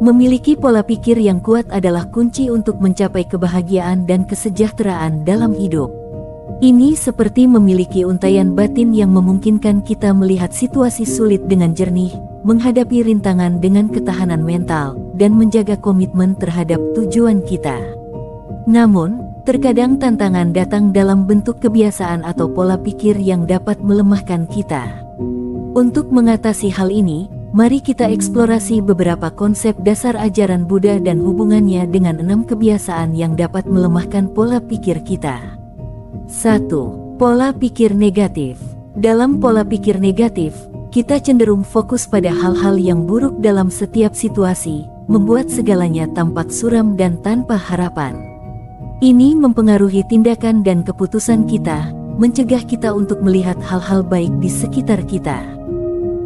Memiliki pola pikir yang kuat adalah kunci untuk mencapai kebahagiaan dan kesejahteraan dalam hidup. Ini seperti memiliki untaian batin yang memungkinkan kita melihat situasi sulit dengan jernih, menghadapi rintangan dengan ketahanan mental, dan menjaga komitmen terhadap tujuan kita. Namun, terkadang tantangan datang dalam bentuk kebiasaan atau pola pikir yang dapat melemahkan kita. Untuk mengatasi hal ini, mari kita eksplorasi beberapa konsep dasar ajaran Buddha dan hubungannya dengan 6 kebiasaan yang dapat melemahkan pola pikir kita. 1. Pola pikir negatif. Dalam pola pikir negatif, kita cenderung fokus pada hal-hal yang buruk dalam setiap situasi, membuat segalanya tampak suram dan tanpa harapan. Ini mempengaruhi tindakan dan keputusan kita, mencegah kita untuk melihat hal-hal baik di sekitar kita.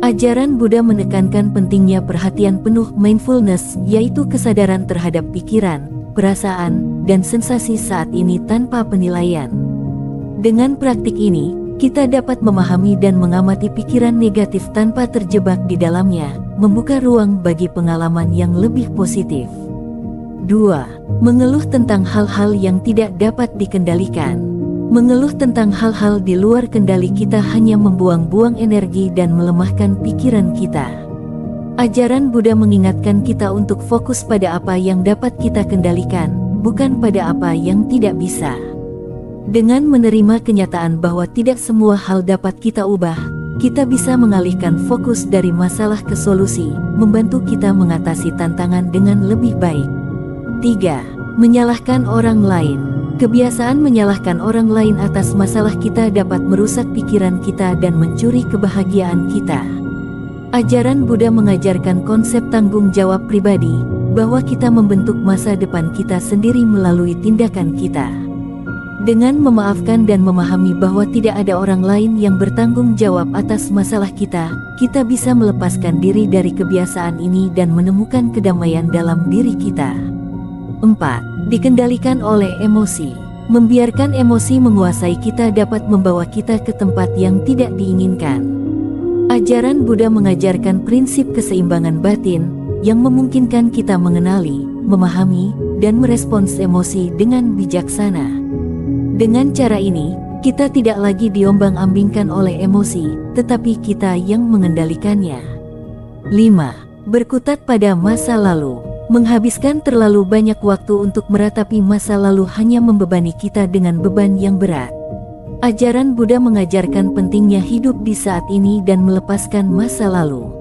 Ajaran Buddha menekankan pentingnya perhatian penuh mindfulness, yaitu kesadaran terhadap pikiran, perasaan, dan sensasi saat ini tanpa penilaian. Dengan praktik ini, kita dapat memahami dan mengamati pikiran negatif tanpa terjebak di dalamnya, membuka ruang bagi pengalaman yang lebih positif. 2. Mengeluh tentang hal-hal yang tidak dapat dikendalikan. Mengeluh tentang hal-hal di luar kendali kita hanya membuang-buang energi dan melemahkan pikiran kita. Ajaran Buddha mengingatkan kita untuk fokus pada apa yang dapat kita kendalikan, bukan pada apa yang tidak bisa. Dengan menerima kenyataan bahwa tidak semua hal dapat kita ubah, kita bisa mengalihkan fokus dari masalah ke solusi, membantu kita mengatasi tantangan dengan lebih baik. 3. Menyalahkan orang lain. Kebiasaan menyalahkan orang lain atas masalah kita dapat merusak pikiran kita dan mencuri kebahagiaan kita. Ajaran Buddha mengajarkan konsep tanggung jawab pribadi, bahwa kita membentuk masa depan kita sendiri melalui tindakan kita. Dengan memaafkan dan memahami bahwa tidak ada orang lain yang bertanggung jawab atas masalah kita, kita bisa melepaskan diri dari kebiasaan ini dan menemukan kedamaian dalam diri kita. 4. Dikendalikan oleh emosi. Membiarkan emosi menguasai kita dapat membawa kita ke tempat yang tidak diinginkan. Ajaran Buddha mengajarkan prinsip keseimbangan batin, yang memungkinkan kita mengenali, memahami, dan merespons emosi dengan bijaksana. Dengan cara ini, kita tidak lagi diombang-ambingkan oleh emosi, tetapi kita yang mengendalikannya. 5. Berkutat pada masa lalu. Menghabiskan terlalu banyak waktu untuk meratapi masa lalu hanya membebani kita dengan beban yang berat. Ajaran Buddha mengajarkan pentingnya hidup di saat ini dan melepaskan masa lalu.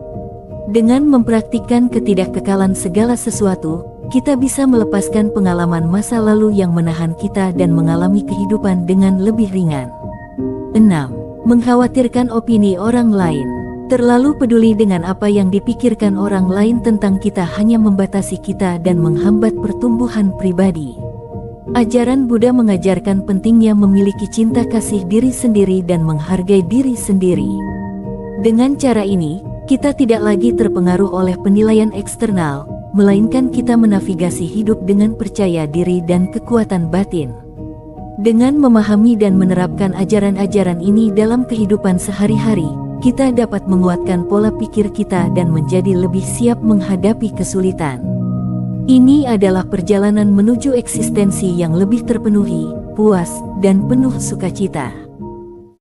Dengan mempraktikkan ketidakkekalan segala sesuatu, kita bisa melepaskan pengalaman masa lalu yang menahan kita dan mengalami kehidupan dengan lebih ringan. 6. Mengkhawatirkan opini orang lain. Terlalu peduli dengan apa yang dipikirkan orang lain tentang kita hanya membatasi kita dan menghambat pertumbuhan pribadi. Ajaran Buddha mengajarkan pentingnya memiliki cinta kasih diri sendiri dan menghargai diri sendiri. Dengan cara ini, kita tidak lagi terpengaruh oleh penilaian eksternal, melainkan kita menavigasi hidup dengan percaya diri dan kekuatan batin. Dengan memahami dan menerapkan ajaran-ajaran ini dalam kehidupan sehari-hari, kita dapat menguatkan pola pikir kita dan menjadi lebih siap menghadapi kesulitan. Ini adalah perjalanan menuju eksistensi yang lebih terpenuhi, puas, dan penuh sukacita.